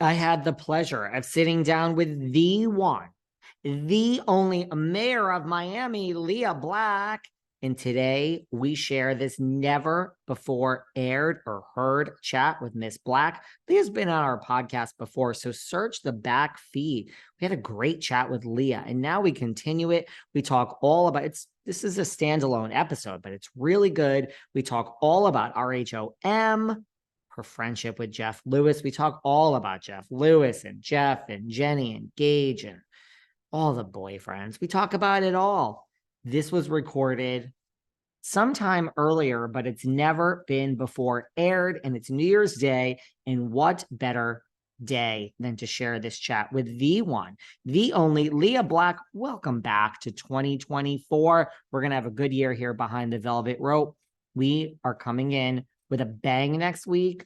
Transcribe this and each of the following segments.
I had the pleasure of sitting down with the one, the only mayor of Miami, Leah Black. And today we share this never before aired or heard chat with Miss Black. Leah's been on our podcast before, so search the back feed. We had a great chat with Leah, and now we continue it. We talk all about it's. This is a standalone episode, but it's really good. We talk all about RHOM, her friendship with Jeff Lewis. We talk all about Jeff Lewis and Jeff and Jenny and Gage and all the boyfriends. We talk about it all. This was recorded sometime earlier, but it's never been before aired, and it's New Year's Day. And what better day than to share this chat with the one, the only Leah Black. Welcome back to 2024. We're going to have a good year here behind the velvet rope. We are coming in with a bang next week.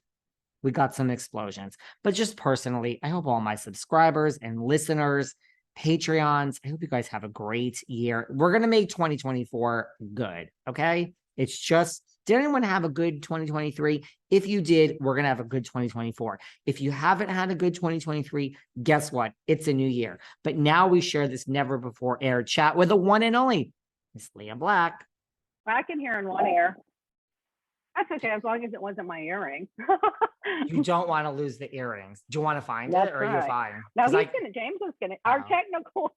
We got some explosions, but just personally, I hope all my subscribers and listeners, Patreons, I hope you guys have a great year. We're going to make 2024 good. Okay. It's just, did anyone have a good 2023? If you did, we're going to have a good 2024. If you haven't had a good 2023, guess what? It's a new year. But now we share this never before aired chat with the one and only Miss Leah Black. I can hear in one ear. That's okay, as long as it wasn't my earring. You don't want to lose the earrings. Do you want to find That's it, or right. are you fine? No, he's gonna. James is gonna. Our technical.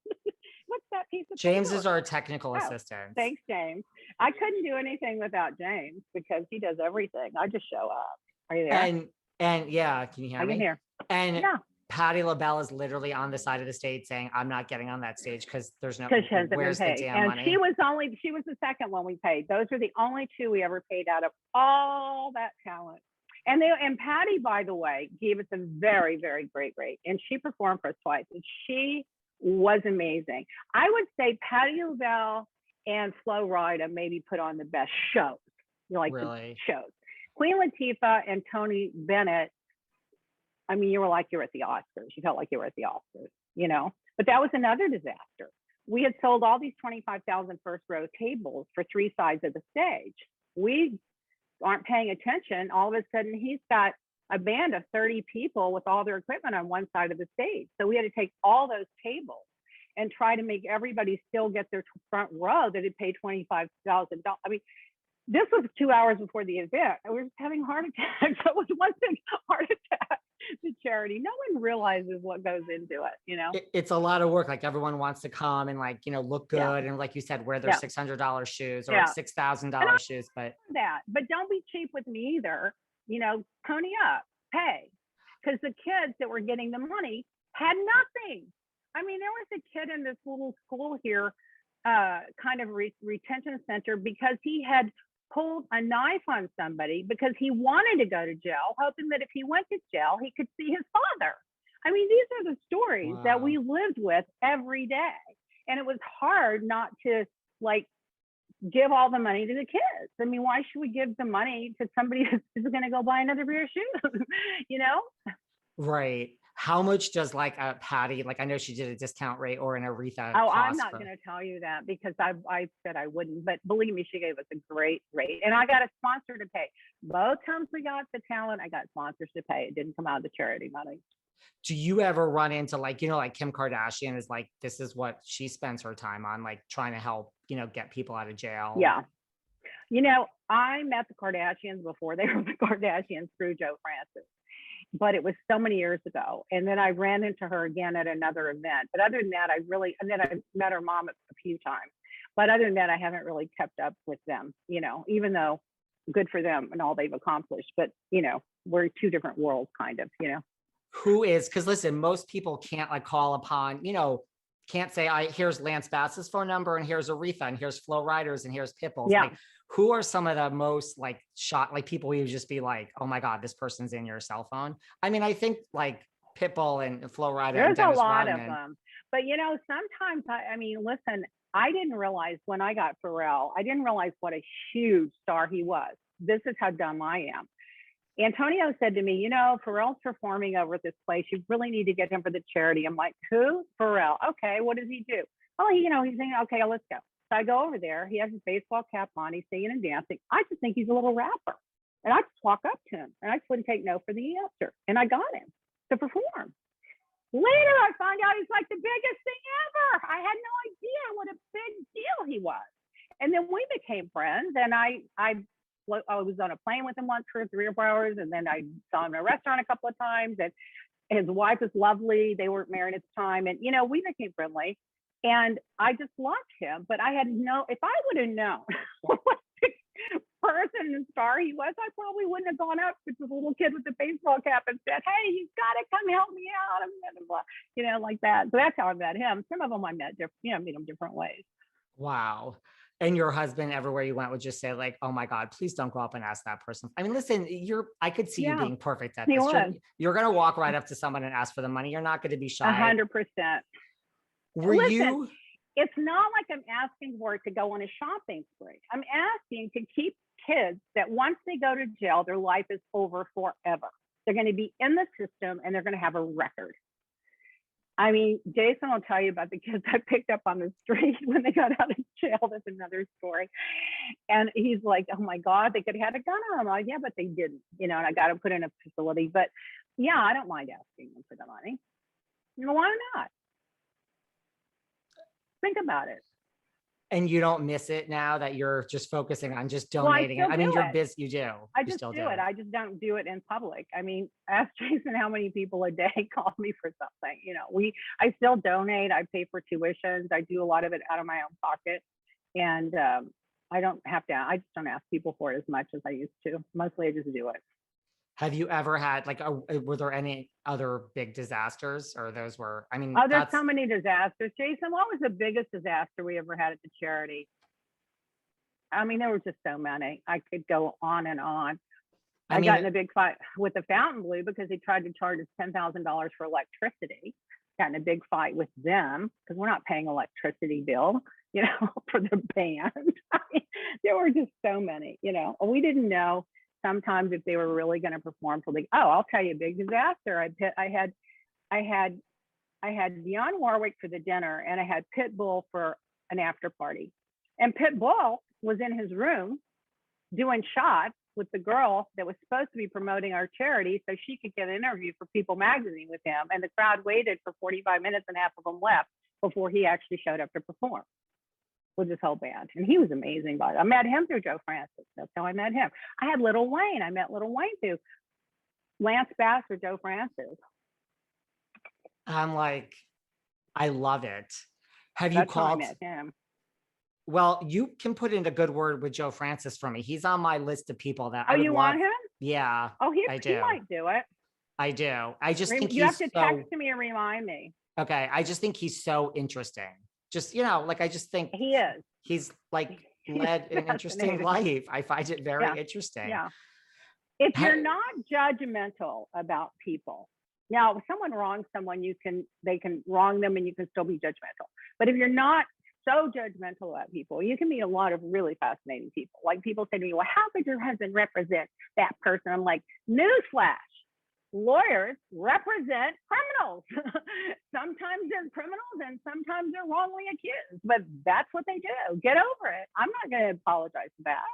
What's that piece of James paper? is our technical assistant. Thanks, James. I couldn't do anything without James because he does everything. I just show up. Are you there? And yeah, can you hear me? I can hear. And yeah. Patty LaBelle is literally on the side of the stage saying, "I'm not getting on that stage because there's no. Because she hasn't where's been paid. the damn And money?" she was the second one we paid. Those were the only two we ever paid out of all that talent. And Patty, by the way, gave us a very, very great rate. And she performed for us twice. And she was amazing. I would say Patty LaBelle and Flo Rida maybe put on the best shows. Really? The shows. Queen Latifah and Tony Bennett, I mean, you were like you were at the Oscars. You felt like you were at the Oscars, you know? But that was another disaster. We had sold all these 25,000 first row tables for three sides of the stage. We aren't paying attention. All of a sudden, he's got a band of 30 people with all their equipment on one side of the stage. So we had to take all those tables and try to make everybody still get their front row that had paid $25,000. I mean, this was 2 hours before the event. We were just having heart attacks. So it was one big heart attack to charity. No one realizes what goes into it, you know? It's a lot of work. Like everyone wants to come and like, you know, look good. And like you said, wear their $600 shoes or $6,000 shoes. But don't be cheap with me either. You know, pony up, pay. Because the kids that were getting the money had nothing. I mean, there was a kid in this little school here, kind of retention center, because he had pulled a knife on somebody because he wanted to go to jail, hoping that if he went to jail, he could see his father. I mean, these are the stories that we lived with every day. And it was hard not to like give all the money to the kids. I mean, why should we give the money to somebody who's going to go buy another pair of shoes, you know? Right. How much does like a Patty, like I know she did a discount rate or an Aretha? Oh, I'm not going to tell you that because I said I wouldn't, but believe me, she gave us a great rate. And I got a sponsor to pay. Both times we got the talent, I got sponsors to pay. It didn't come out of the charity money. Do you ever run into like, you know, like Kim Kardashian is like, this is what she spends her time on, like trying to help, you know, get people out of jail? Yeah. You know, I met the Kardashians before they were the Kardashians through Joe Francis. But it was so many years ago. And then I ran into her again at another event. But other than that, and then I met her mom a few times. But other than that, I haven't really kept up with them, you know, even though good for them and all they've accomplished. But, you know, we're two different worlds kind of, you know. Who is, because listen, most people can't like call upon, you know, can't say, here's Lance Bass's phone number and here's Aretha and here's Flo Rida's and here's Pitbull's. Yeah. Like, who are some of the most like like people you would just be like, oh my God, this person's in your cell phone? I mean, I think like Pitbull and Flo Rida. There's and a lot of them. But, you know, sometimes, I mean, listen, I didn't realize when I got Pharrell, I didn't realize what a huge star he was. This is how dumb I am. Antonio said to me, you know, Pharrell's performing over at this place. You really need to get him for the charity. I'm like, who? Pharrell. Okay, what does he do? Oh, you know, he's saying, okay, let's go. So I go over there. He has his baseball cap on. He's singing and dancing. I just think he's a little rapper. And I just walk up to him and I just wouldn't take no for the answer. And I got him. to perform. Later, I found out he's like the biggest thing ever. I had no idea what a big deal he was. And then we became friends, and I was on a plane with him once for 3 or 4 hours, and then I saw him in a restaurant a couple of times, and his wife is lovely. They weren't married at the time, and we became friendly, and I just loved him. But I had if I would have known what person and star he was, I probably wouldn't have gone up to the little kid with the baseball cap and said, "Hey, you've got to come help me out," and blah, blah, blah, like that. So that's how I met him. Some of them I met meet him different ways. Wow. And your husband, everywhere you went, would just say like, "Oh my God, please don't go up and ask that person." I mean, listen, I could see you being perfect at this. You're going to walk right up to someone and ask for the money. You're not going to be shy. 100%. Listen, it's not like I'm asking for it to go on a shopping spree. I'm asking to keep kids that once they go to jail, their life is over forever. They're going to be in the system and they're going to have a record. I mean, Jason will tell you about the kids I picked up on the street when they got out of jail. That's another story. And he's like, "Oh my God, they could have had a gun on them." I'm like, "Yeah, but they didn't, and I got to put in a facility." But yeah, I don't mind asking them for the money. Why not? Think about it. And you don't miss it now that you're just focusing on just donating it. I mean, you're busy. You do. I just do it. I just don't do it in public. I mean, ask Jason how many people a day call me for something. I still donate. I pay for tuitions. I do a lot of it out of my own pocket. And I just don't ask people for it as much as I used to. Mostly I just do it. Have you ever had were there any other big disasters, or those were, I mean, there's so many disasters. Jason, what was the biggest disaster we ever had at the charity? I mean, there were just so many. I could go on and on. I got in a big fight with the Fountain Blue because they tried to charge us $10,000 for electricity. Got in a big fight with them because we're not paying electricity bill, for the band. I mean, there were just so many, we didn't know sometimes if they were really going to perform till I'll tell you a big disaster. I had Dionne Warwick for the dinner, and I had Pitbull for an after party. And Pitbull was in his room doing shots with the girl that was supposed to be promoting our charity so she could get an interview for People magazine with him. And the crowd waited for 45 minutes and half of them left before he actually showed up to perform with his whole band. And he was amazing. But I met him through Joe Francis. That's how I met him. I had Lil Wayne. I met Lil Wayne through Lance Bass or Joe Francis. I'm like, I love it. Have you called him? Well, you can put in a good word with Joe Francis for me. He's on my list of people that I would you love. Want him? Yeah. Oh, he might do it. I do. I just think you have to text me and remind me. Okay. I just think he's so interesting. Just, I just think he is. He's led an interesting life. I find it very interesting. Yeah. If you're not judgmental about people, now if someone wrongs someone, they can wrong them and you can still be judgmental. But if you're not so judgmental about people, you can meet a lot of really fascinating people. Like people say to me, "Well, how could your husband represent that person?" I'm like, newsflash. Lawyers represent criminals. Sometimes they're criminals and sometimes they're wrongly accused, but that's what they do. Get over it. I'm not going to apologize for that.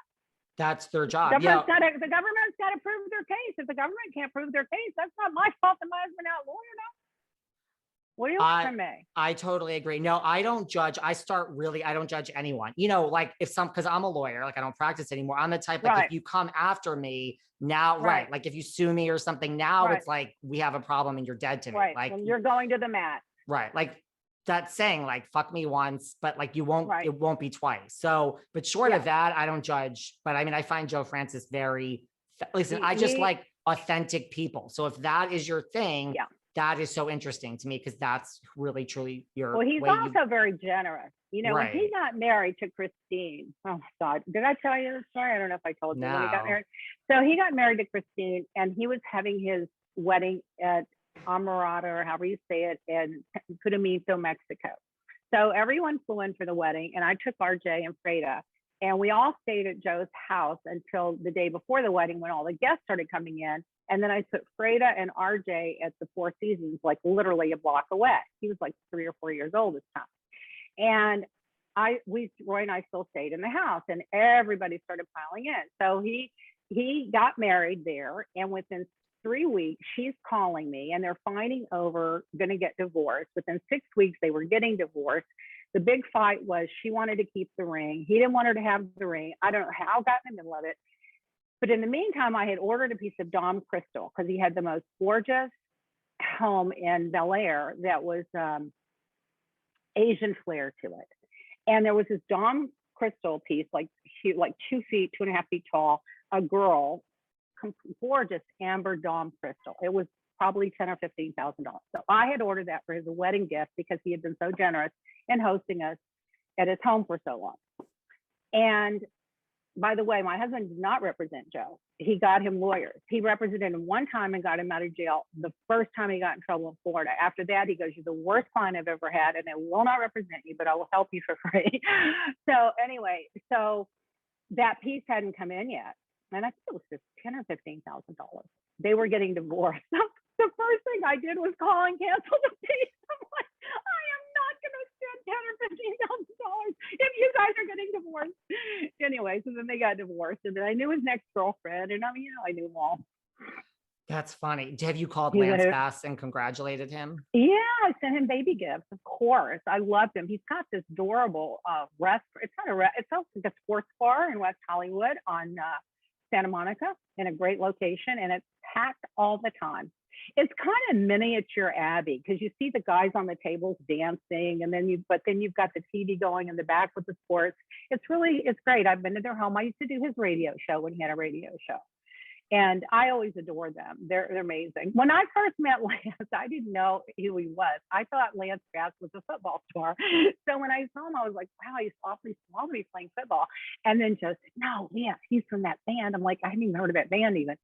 That's their job. The government's got to prove their case. If the government can't prove their case, that's not my fault that my husband out lawyer now. What do you want from me? I totally agree. No, I don't judge. I don't judge anyone. Because I'm a lawyer, I don't practice anymore. I'm the type, if you come after me now, like if you sue me or something now, it's like, we have a problem and you're dead to me. Like you're going to the mat. Right. Like that saying, fuck me once, but it won't be twice. So, but short of that, I don't judge. But I mean, I find Joe Francis I just like authentic people. So if that is your thing, that is so interesting to me because that's really truly your. Well, he's also very generous. When he got married to Christine, oh my God, did I tell you the story? I don't know if I told you when he got married. So he got married to Christine, and he was having his wedding at Amarada, or however you say it, in Cudamito, Mexico. So everyone flew in for the wedding, and I took RJ and Freda, and we all stayed at Joe's house until the day before the wedding when all the guests started coming in. And then I took Freda and RJ at the Four Seasons, literally a block away. He was 3 or 4 years old this time. And Roy and I still stayed in the house, and everybody started piling in. So he got married there, and within 3 weeks, she's calling me and they're fighting over going to get divorced. Within 6 weeks, they were getting divorced. The big fight was she wanted to keep the ring. He didn't want her to have the ring. I don't know how I got in the middle of it. But in the meantime, I had ordered a piece of Dom crystal because he had the most gorgeous home in Bel Air that was Asian flair to it. And there was this Dom crystal piece, like 2 feet, 2.5 feet tall, a girl, gorgeous amber Dom crystal. It was probably $10,000 or $15,000. So I had ordered that for his wedding gift because he had been so generous in hosting us at his home for so long. And by the way, my husband did not represent Joe. He got him lawyers. He represented him one time and got him out of jail the first time he got in trouble in Florida. After that, he goes, "You're the worst client I've ever had, and I will not represent you, but I will help you for free." So anyway, so that piece hadn't come in yet. And I think it was just $10,000 or $15,000. They were getting divorced. The first thing I did was call and cancel the piece. I'm like, I am not going to spend $10,000 or $15,000 if you guys are getting divorced. Anyway, so then they got divorced, and then I knew his next girlfriend, and I mean, I knew them all. That's funny. Have you called Lance Bass and congratulated him? Yeah, I sent him baby gifts, of course. I loved him. He's got this adorable restaurant. It's also like a sports bar in West Hollywood on Santa Monica, in a great location, and it's packed all the time. It's kind of miniature Abbey because you see the guys on the tables dancing, and then you've got the TV going in the back with the sports. It's great. I've been to their home. I used to do his radio show when he had a radio show. And I always adore them. They're amazing. When I first met Lance, I didn't know who he was. I thought Lance Bass was a football star. So when I saw him, I was like, wow, he's awfully small to be playing football. And then just, no, Lance, he's from that band. I'm like, I hadn't even heard of that band even.